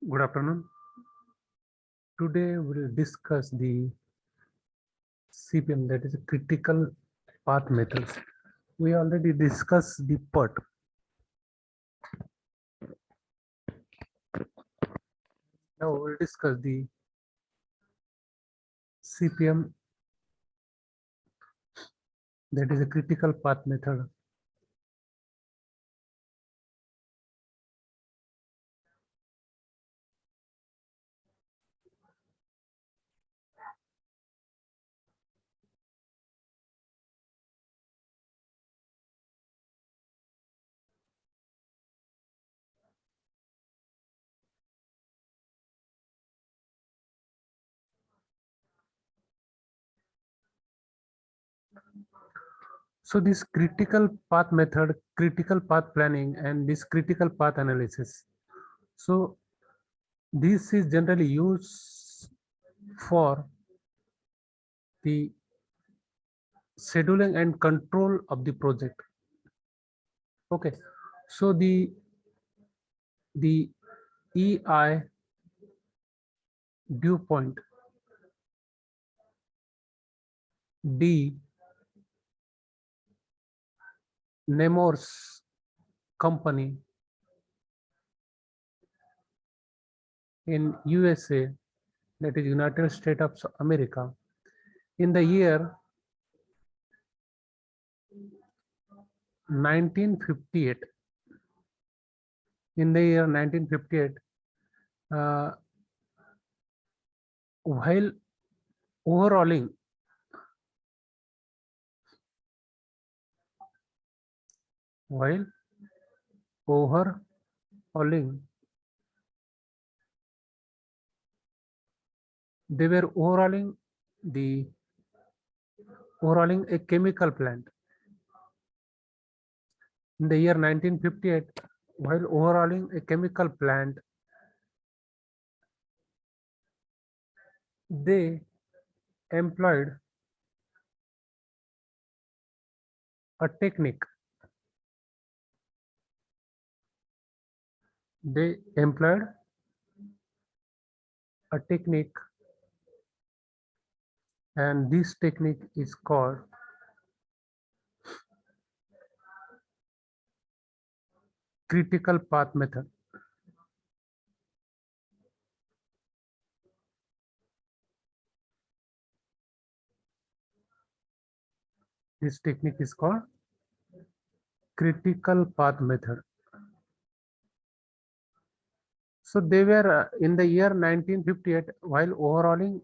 Good afternoon. Today we'll discuss the CPM, that is critical path methods. We already discussed the PERT. Now we'll discuss the CPM, that is a critical path method. So this critical path method, critical path planning, and this critical path analysis. So this is generally used for the scheduling and control of the project. Okay, so the EI DuPont D Nemours company in USA, that is United States of America, in the year 1958. In the year 1958, uh, while overhauling while overhauling they were the overhauling a chemical plant. In the year 1958, while overhauling a chemical plant, they employed a technique. They employed a technique, and this technique is called critical path method. This technique is called critical path method. So they were in the year 1958 while overhauling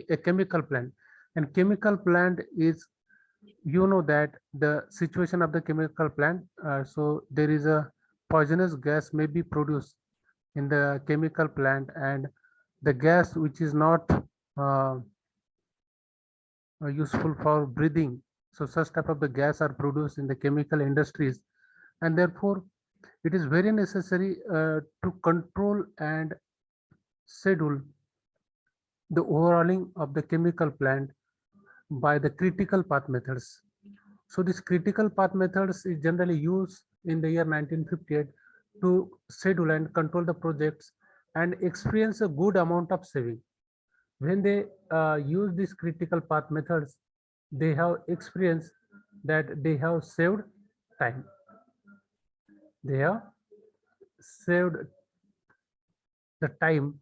a chemical plant. And chemical plant is, you know, that the situation of the chemical plant. So there is a poisonous gas may be produced in the chemical plant, and the gas which is not uh, useful for breathing. So such type of the gas are produced in the chemical industries, and therefore it is very necessary to control and schedule the overhauling of the chemical plant by the critical path methods. So this critical path methods is generally used in the year 1958 to schedule and control the projects and experience a good amount of saving. When they use these critical path methods, they have experienced that they have saved time. They have saved the time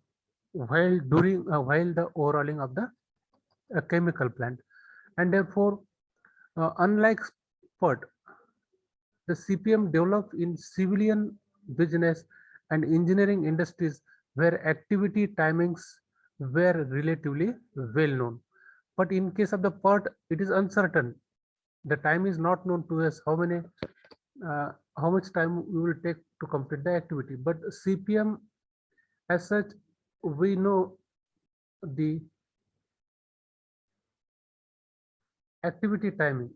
while the overhauling of the chemical plant, and therefore unlike PERT, the CPM developed in civilian business and engineering industries where activity timings were relatively well known. But in case of the PERT, it is uncertain. The time is not known to us how much time we will take to complete the activity. But CPM, as such, we know the activity timing.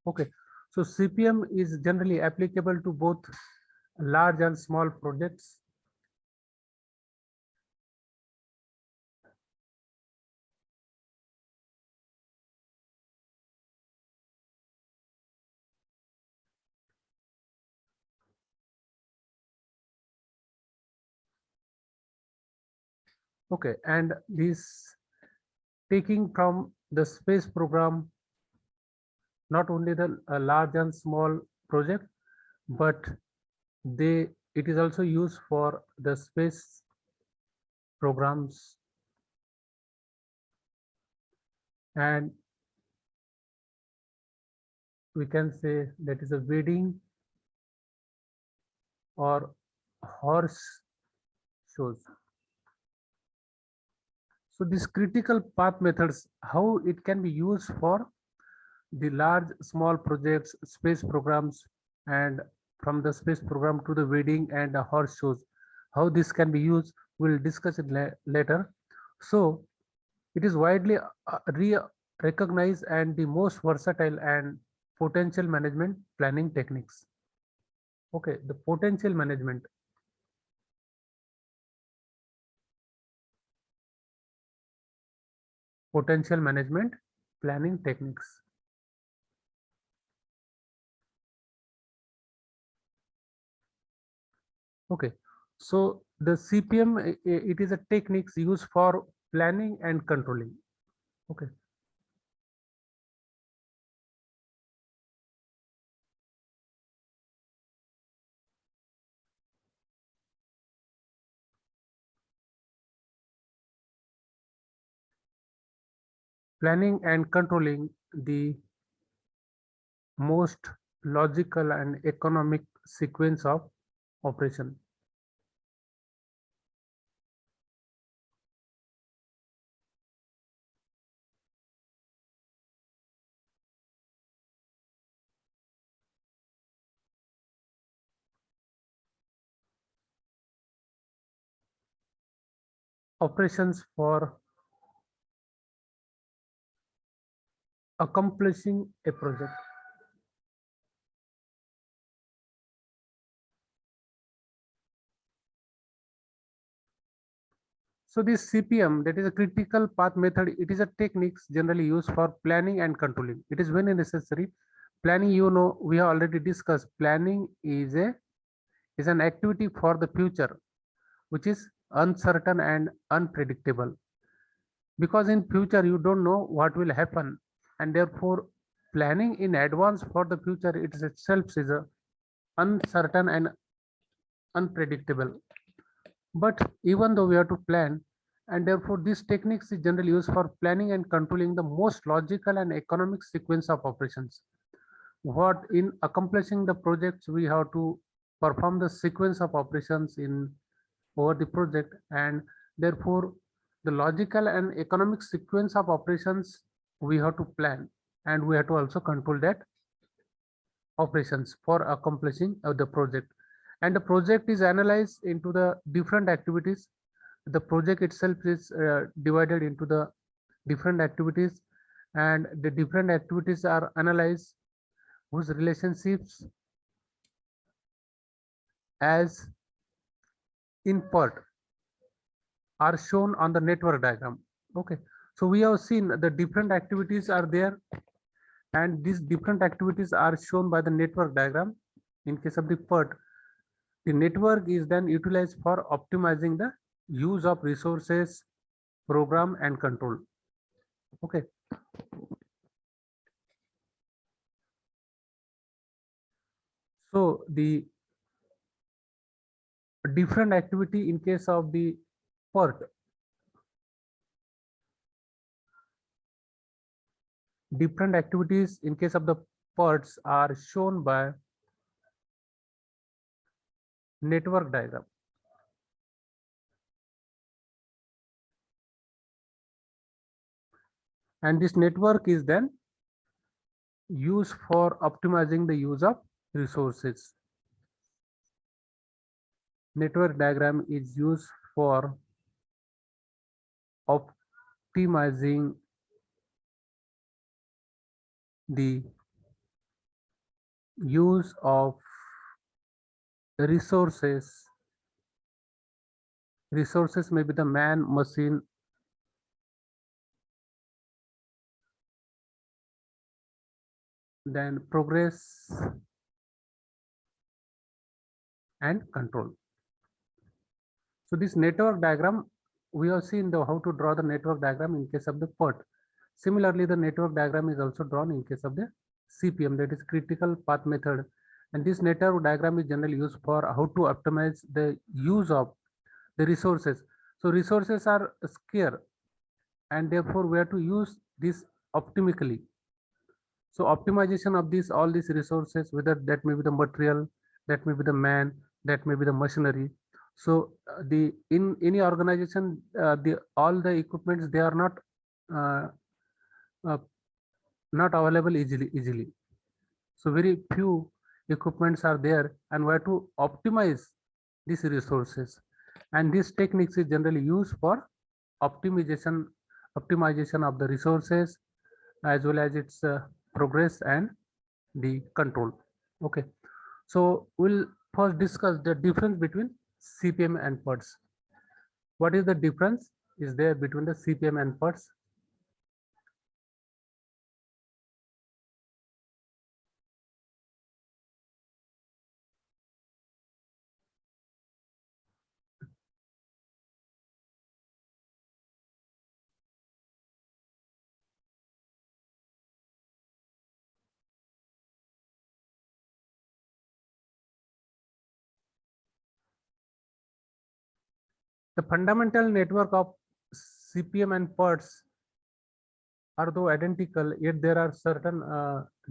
Okay, so CPM is generally applicable to both large and small projects. Okay, and this taking from the space program, not only the large and small project, but they it is also used for the space programs, and we can say that is a wedding or horse shows. So these critical path methods, how it can be used for the large small projects, space programs, and from the space program to the wedding and the horse shows, how this can be used, we'll discuss it later. So it is widely recognized and the most versatile and potential management planning techniques. Okay, the potential management planning techniques. Okay, so the CPM, it is a techniques used for planning and controlling. Okay, planning and controlling the most logical and economic sequence of operation. Operations for accomplishing a project. So this CPM, that is a critical path method, it is a techniques generally used for planning and controlling. It is when necessary. Planning, we have already discussed. Planning is an activity for the future, which is uncertain and unpredictable. Because in future you don't know what will happen, and therefore planning in advance for the future it itself is a uncertain and unpredictable. But even though we have to plan, and therefore these techniques is generally used for planning and controlling the most logical and economic sequence of operations. What in accomplishing the projects we have to perform the sequence of operations in over the project, and therefore the logical and economic sequence of operations we have to plan, and we have to also control that operations for accomplishing the project. And the project is analyzed into the different activities. The project itself is divided into the different activities, and the different activities are analyzed whose relationships as input are shown on the network diagram. Okay, so we have seen the different activities are there, and these different activities are shown by the network diagram. In case of the PERT, the network is then utilized for optimizing the use of resources, program and control. Okay, so the different activity in case of the PERT, different activities in case of the PERTs are shown by network diagram. And this network is then used for optimizing the use of resources. Network diagram is used for optimizing the use of resources. Resources may be the man, machine, then progress and control. So this network diagram we have seen how to draw the network diagram in case of the PERT. Similarly, the network diagram is also drawn in case of the CPM, that is critical path method. And this network diagram is generally used for how to optimize the use of the resources. So resources are scarce, and therefore we have to use this optimally. So optimization of these all these resources, whether that may be the material, that may be the man, that may be the machinery. So the in any organization, the all the equipments, they are uh, uh, not available easily. So very few equipments are there, and we have to optimize these resources. And these techniques is generally used for optimization of the resources, as well as its progress and the control. Okay, so we'll first discuss the difference between CPM and PERTs. What is the difference is there between the CPM and PERTs? The fundamental network of CPM and PERTs are though identical, yet there are certain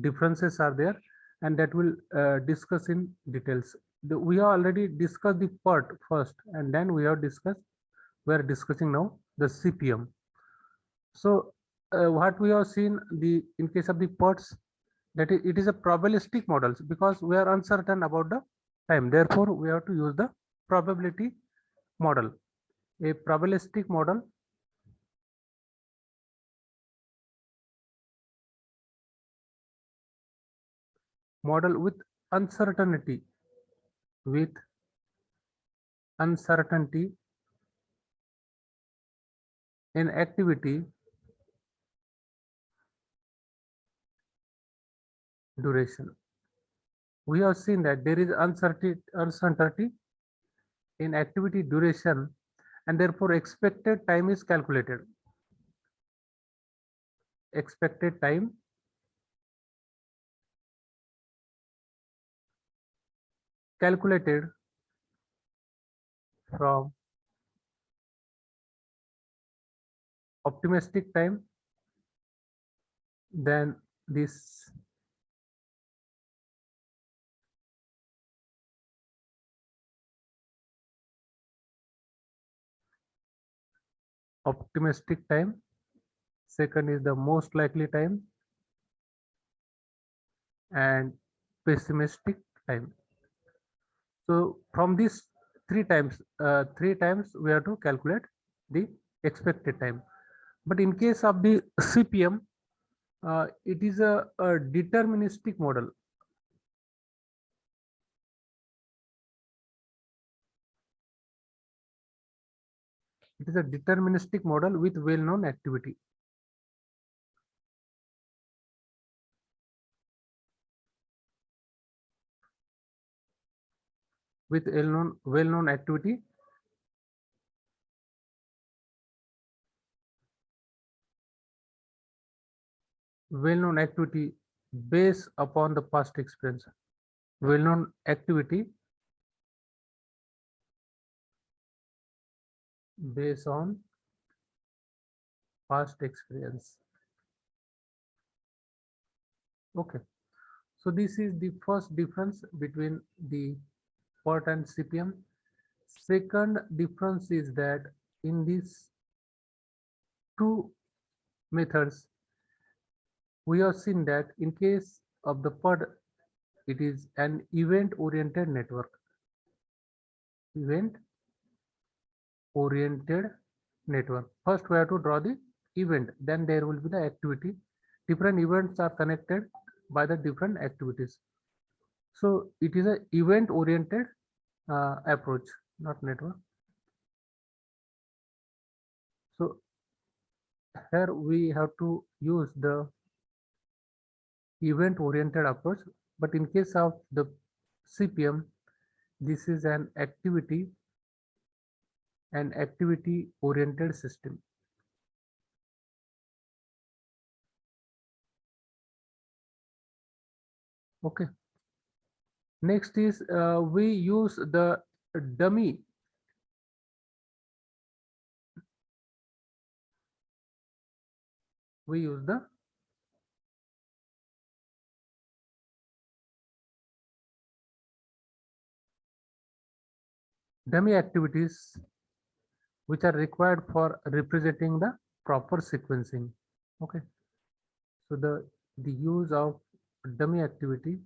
differences are there, and that will discuss in details. We have already discussed the PERT first, and then we are discussing now the CPM. So what we have seen, the in case of the PERTs, that it is a probabilistic models, because we are uncertain about the time, therefore we have to use the probability model. A probabilistic model with uncertainty with uncertainty in activity duration. We have seen that there is uncertainty in activity duration, and therefore expected time is calculated. Expected time calculated from optimistic time, then this optimistic time, second is the most likely time, and pessimistic time. So from these three times we have to calculate the expected time. But in case of the CPM, it is a deterministic model. It is a deterministic model with well-known activity. With well-known activity, well-known activity based upon the past experience. Well-known activity based on past experience. Okay, so this is the first difference between the PERT and CPM. Second difference is that in these two methods, we have seen that in case of the PERT, it is an event-oriented network. Event-oriented network. First, we have to draw the event, then there will be the activity. Different events are connected by the different activities. So it is an event-oriented approach, not network. So here we have to use the event-oriented approach, but in case of the CPM, this is an activity an activity-oriented system. Okay. Next is we use the dummy. We use the dummy activities which are required for representing the proper sequencing. Okay. So the use of dummy activity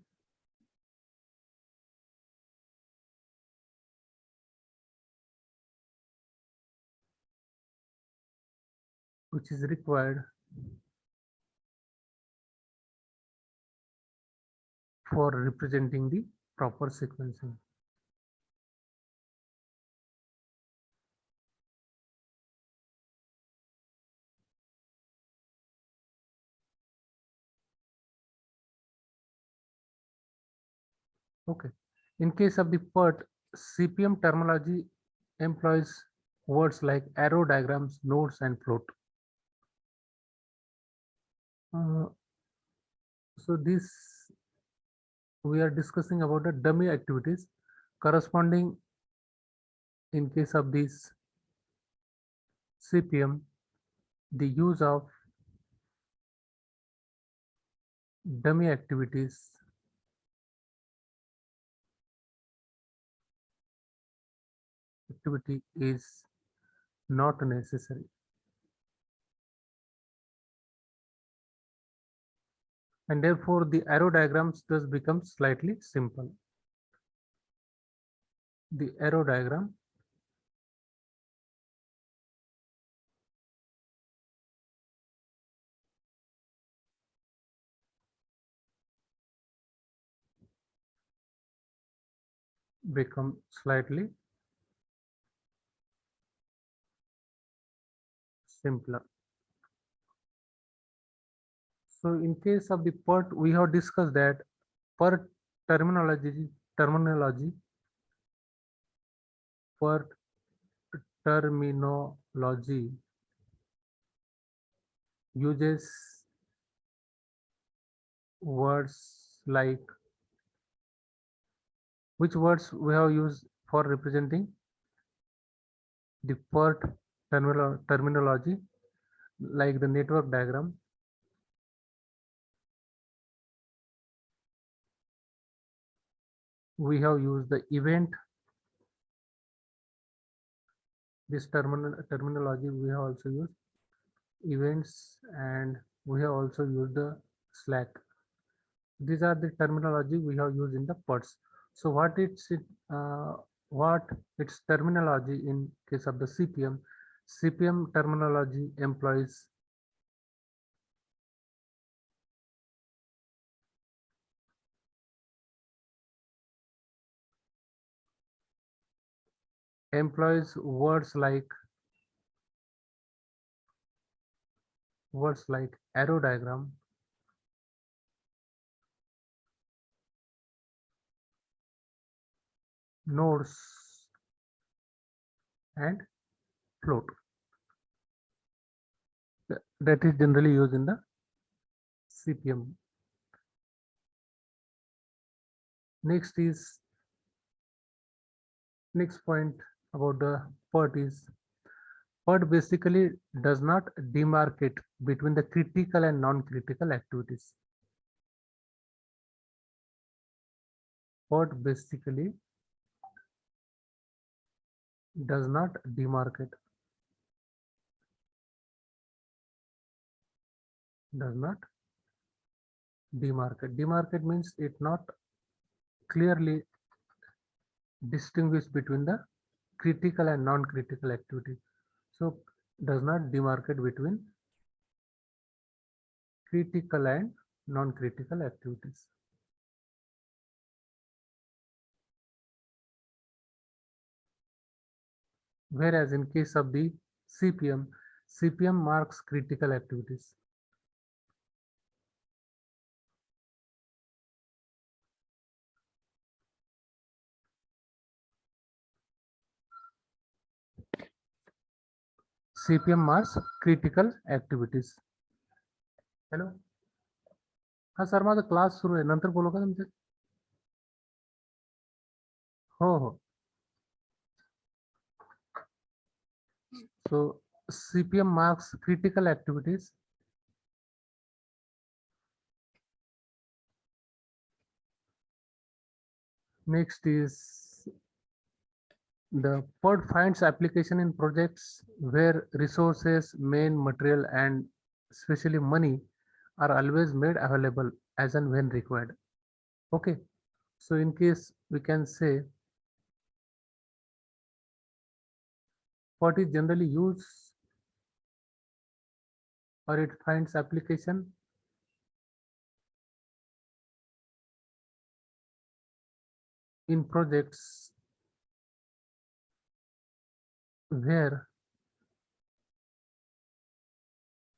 which is required for representing the proper sequencing. Okay. In case of the PERT, CPM terminology employs words like arrow diagrams, nodes, and float. So this we are discussing about the dummy activities corresponding in case of this CPM, the use of dummy activity is not necessary. And therefore the arrow diagrams thus become slightly simple. The arrow diagram become slightly simpler. So in case of the PERT, we have discussed that PERT terminology PERT terminology uses words like which words we have used for representing the PERT terminology, like the network diagram. We have used the event. This terminology we have also used events, and we have also used the Slack. These are the terminology we have used in the PERTs. So what its terminology in case of the CPM? CPM terminology employs words like arrow diagram, nodes, and float. That is generally used in the CPM. Next point about the PERT is PERT basically does not demarcate between the critical and non-critical activities. PERT basically does not demarcate. Demarcate means it not clearly distinguish between the critical and non-critical activity. So does not demarcate between critical and non-critical activities. Whereas in case of the CPM, CPM marks critical activities. CPM marks critical activities. Hello, हा sir माझा class सुरू आहे, नंतर बोलू का तुमचे? हो हो. So CPM marks critical activities. Next is the PERT finds application in projects where resources, main material, and especially money are always made available as and when required. Okay, so in case we can say what is generally used or it finds application in projects where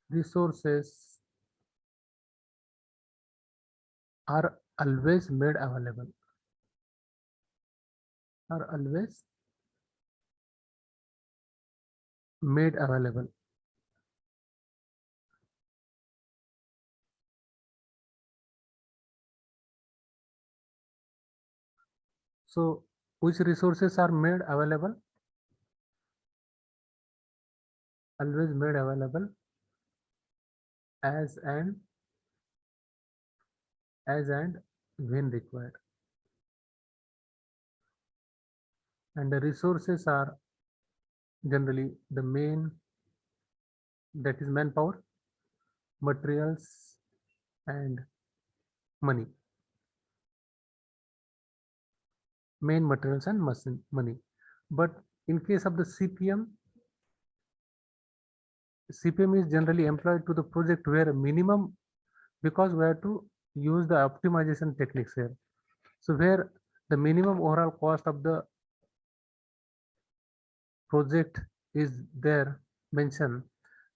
resources are always made available, are always made available. So which resources are made available? Always made available as and when required. And the resources are generally the main, that is manpower, materials, and money. Main materials and money. But in case of the CPM, CPM is generally employed to the project where a minimum, because we have to use the optimization techniques here. So where the minimum overall cost of the project is there mentioned,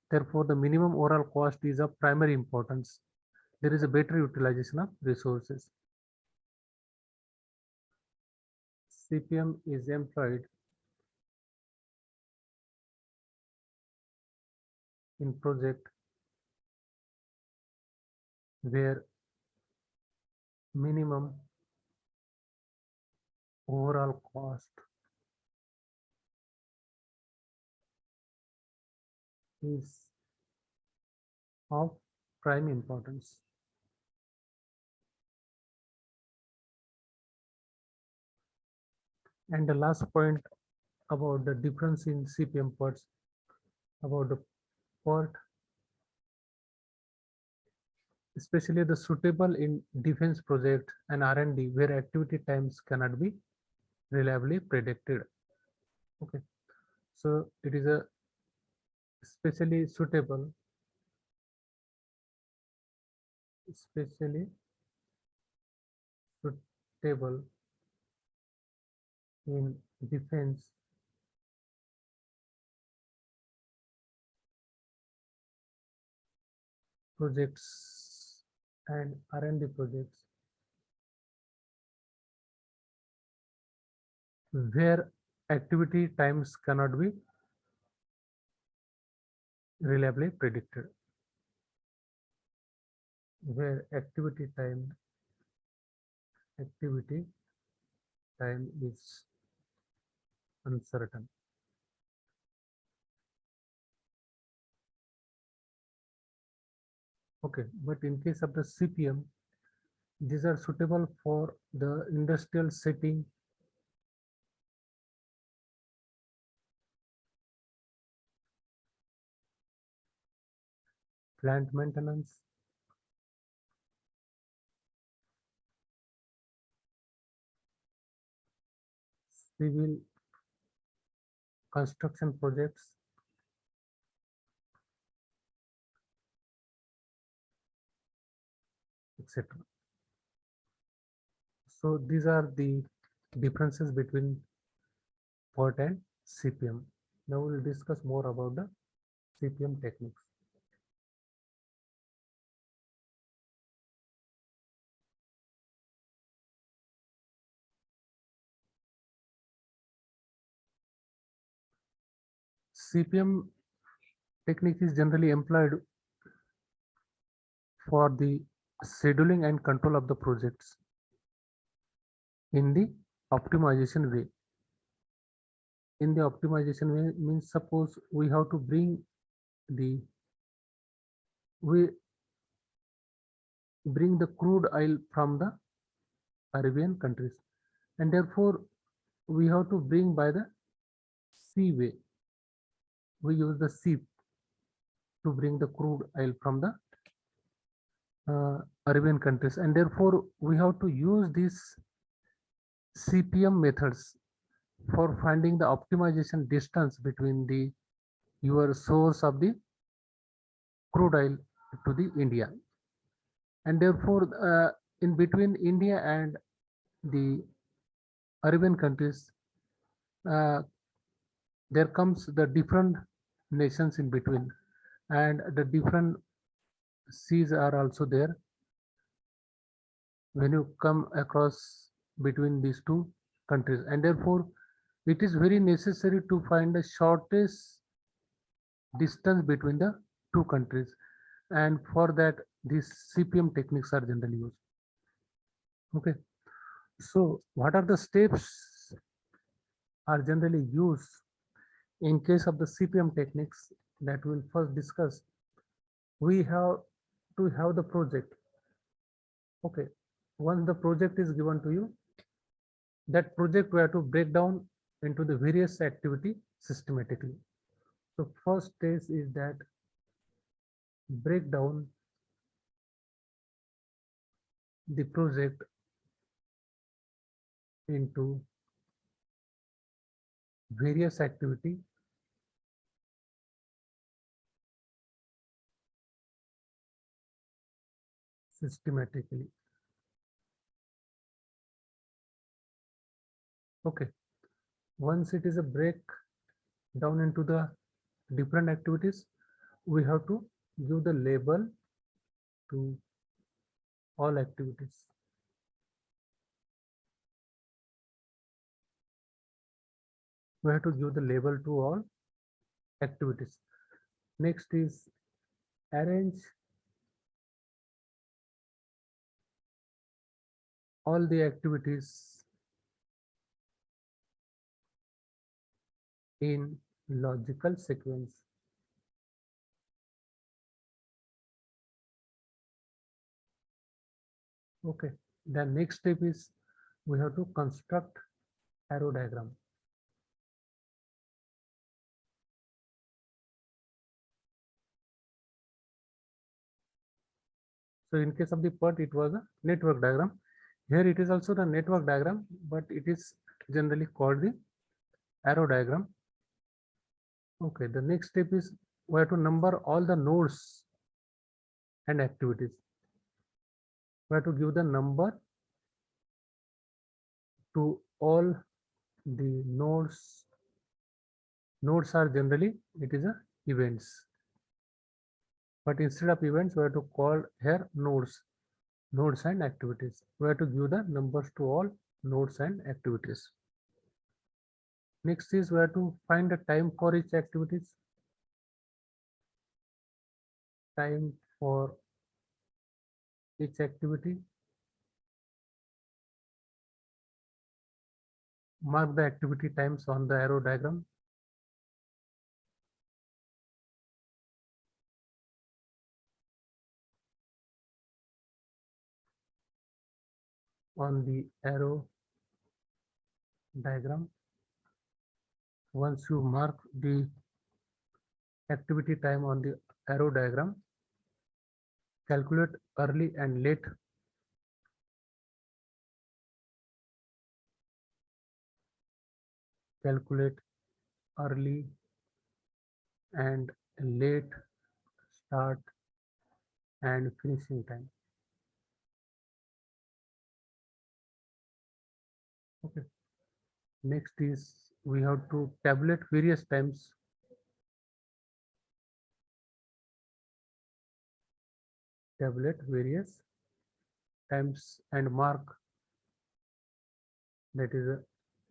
therefore the minimum overall cost is of primary importance. There is a better utilization of resources. CPM is employed in project where minimum overall cost is of prime importance. And the last point about the difference in CPM PERTs, about the PERT, especially the suitable in defense project and R&D where activity times cannot be reliably predicted. Okay, so it is a especially suitable in defense projects and R&D projects where activity times cannot be reliably predicted, where activity time is uncertain. Okay, but in case of the CPM, these are suitable for the industrial setting, plant maintenance, civil construction projects, etc. So these are the differences between PERT and CPM. Now we'll discuss more about the CPM techniques. CPM technique is generally employed for the scheduling and control of the projects in the optimization way. In the optimization way means, suppose we have to bring the we bring the crude oil from the Arabian countries, and therefore we have to bring by the seaway. We use the sea to bring the crude oil from the Arabian countries, and therefore we have to use these CPM methods for finding the optimization distance between the your source of the crude oil to the India, and therefore in between India and the Arabian countries, uh, there comes the different nations in between, and the different seas are also there when you come across between these two countries, and therefore it is very necessary to find the shortest distance between the two countries, and for that these CPM techniques are generally used. Okay, so what are the steps are generally used in case of the CPM techniques that we'll first discuss? We have to have the project. Okay, once the project is given to you, that project we have to break down into the various activity systematically. So first stage is that break down the project into various activity systematically. Okay, once it is a break down into the different activities, we have to give the label to all activities. We have to give the label to all activities. Next is arrange all the activities in logical sequence. Okay, the next step is we have to construct arrow diagram. So in case of the PERT, it was a network diagram. Here it is also the network diagram, but it is generally called the arrow diagram. Okay, the next step is we have to number all the nodes and activities. We have to give the number to all the nodes. Nodes are generally, it is a events. But instead of events, we have to call here nodes and activities. We have to give the numbers to all nodes and activities. Next is we have to find the time for each activities. Time for each activity. Mark the activity times on the arrow diagram. On the arrow diagram. Once you mark the activity time on the arrow diagram, calculate early and late. Calculate early and late start and finishing time. Okay. Next is we have to tabulate various times. Tabulate various times and mark, that is the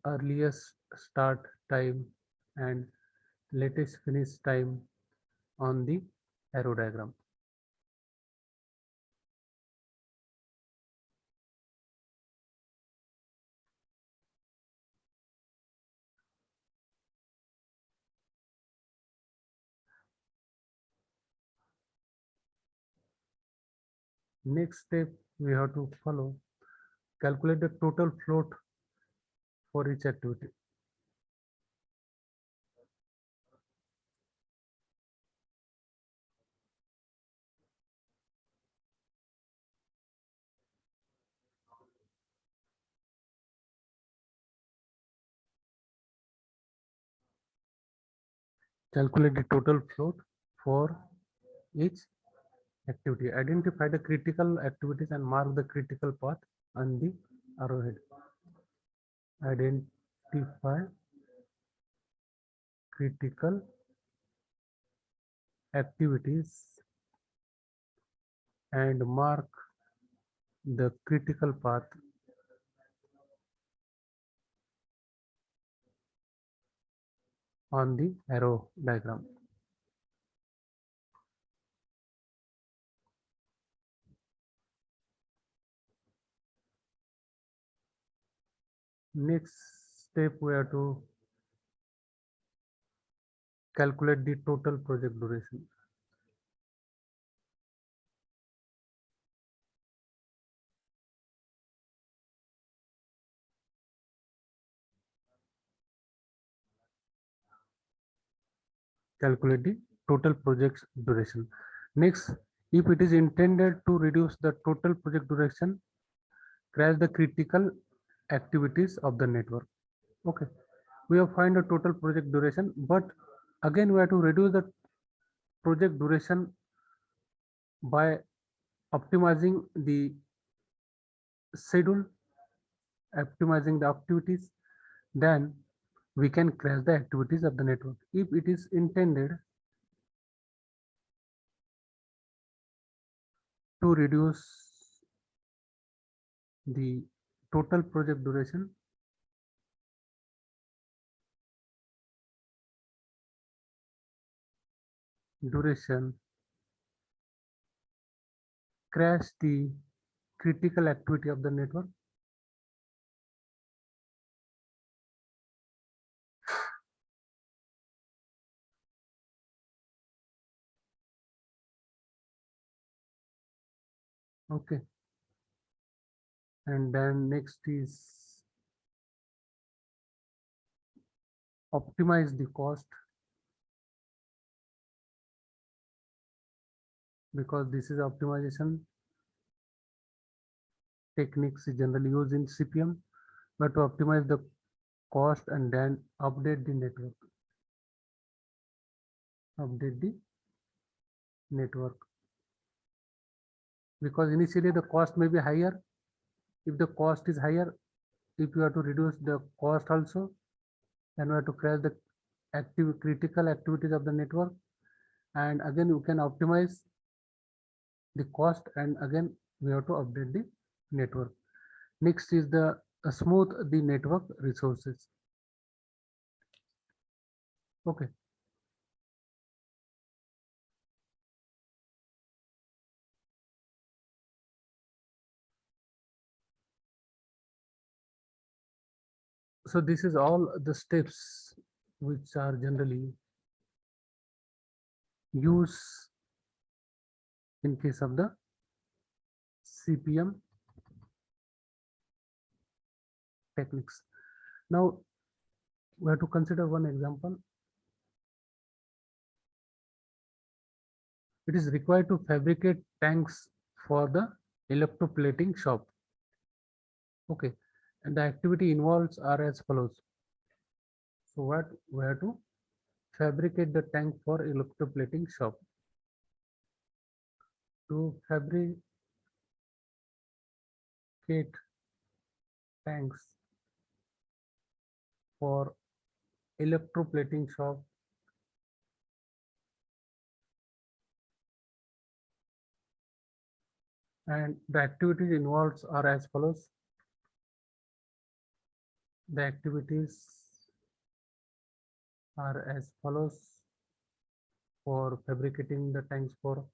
earliest start time and latest finish time on the arrow diagram. Next step we have to follow, calculate the total float for each activity. Calculate the total float for each activity. Identify the critical activities and mark the critical path on the arrowhead. Identify critical activities and mark the critical path on the arrow diagram. Next step we have to calculate the total project duration. Calculate the total project duration. Next, if it is intended to reduce the total project duration, crash the critical activities of the network. Okay, we have find the total project duration, but again we have to reduce the project duration by optimizing the schedule, optimizing the activities, then we can crash the activities of the network. If it is intended to reduce the total project duration, crash the critical activity of the network. Okay, and then next is optimize the cost, because this is optimization techniques generally used in CPM, but to optimize the cost and then update the network. Update the network, because initially the cost may be higher. If the cost is higher, if you have to reduce the cost also, then we have to crash the active critical activities of the network, and again you can optimize the cost, and again we have to update the network. Next is the smooth the network resources. Okay, so this is all the steps which are generally used in case of the CPM techniques. Now we have to consider one example. It is required to fabricate tanks for the electroplating shop. Okay, and the activity involves are as follows. So what we have to fabricate the tank for electroplating shop. To fabricate tanks for electroplating shop, and the activities involved are as follows. The activities are as follows. for fabricating the tanks for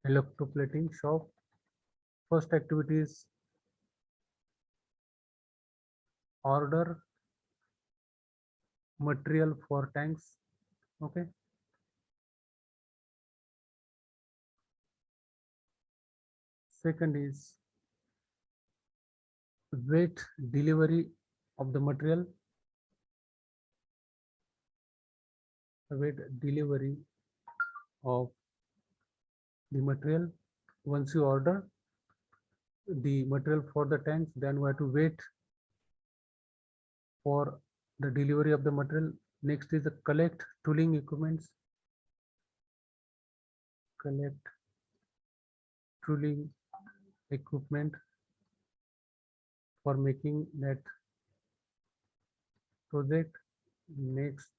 electroplating shop. First activity is order material for tanks. Okay. Second is wait delivery of the material. Wait delivery of the material. Once you order the material for the tanks, then we have to wait for the delivery of the material. Next is the collect tooling equipments. Collect tooling equipment for making that project. Next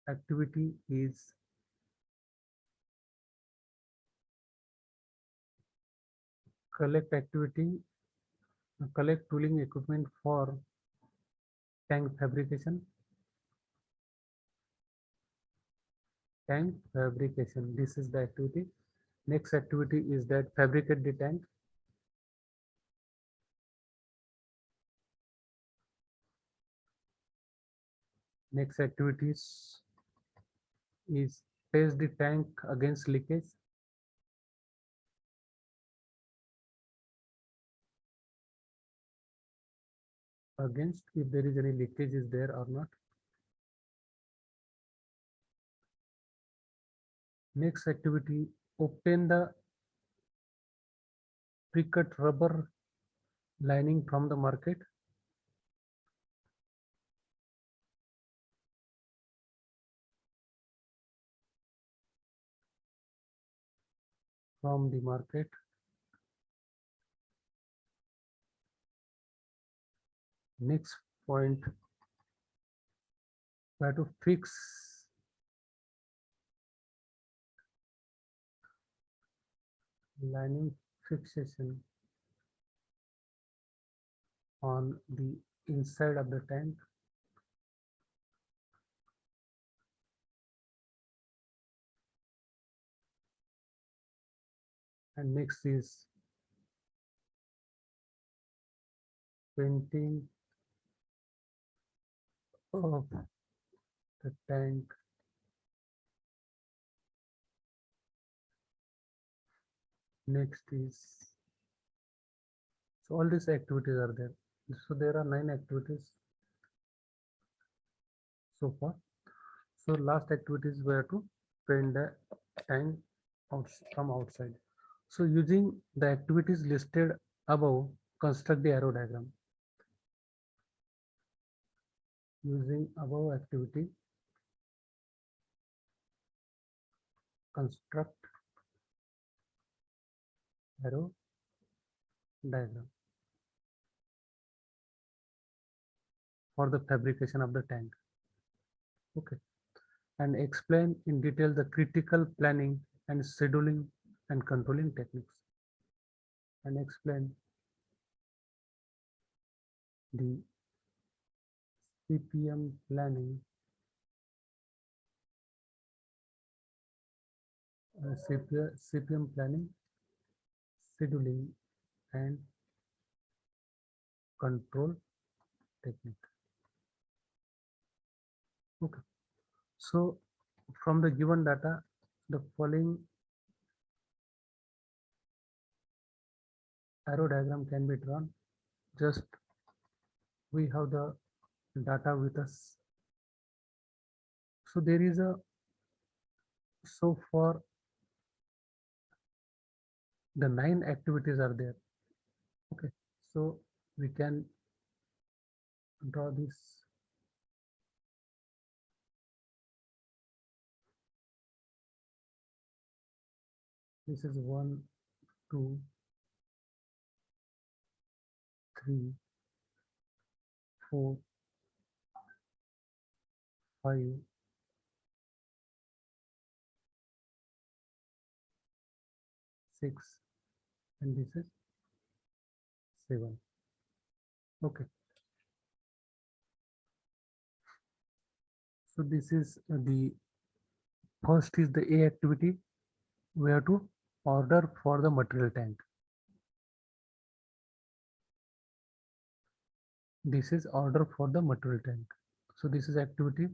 activity is collect tooling equipment for tank fabrication. Tank fabrication, this is the activity. Next activity is that fabricate the tank. Next activities is test the tank against leakage. Against if there is any leakage is there or not. Next activity, obtain the pre-cut rubber lining from the market. From the market. Next point, we have to fix lining fixation on the inside of the tank. And next is painting of the tank. Next is, so all these activities are there. So there are 9 activities so far. So last activities were to paint the tank from outside. So using the activities listed above, construct the arrow diagram. Using above activity, construct arrow diagram for the fabrication of the tank. Okay. And explain in detail the critical planning and scheduling and controlling techniques. And explain the CPM planning, CPM planning, scheduling and control technique. Okay. So from the given data, the following arrow diagram can be drawn. Just we have the data with us. So there is a, so for the 9 activities are there. Okay, so we can draw this. This is 1, 2, 3, 4, 5, 6, and this is 7. Okay. So this is the First is the A activity. We have to order for the material tank. This is order for the material tank. So this is activity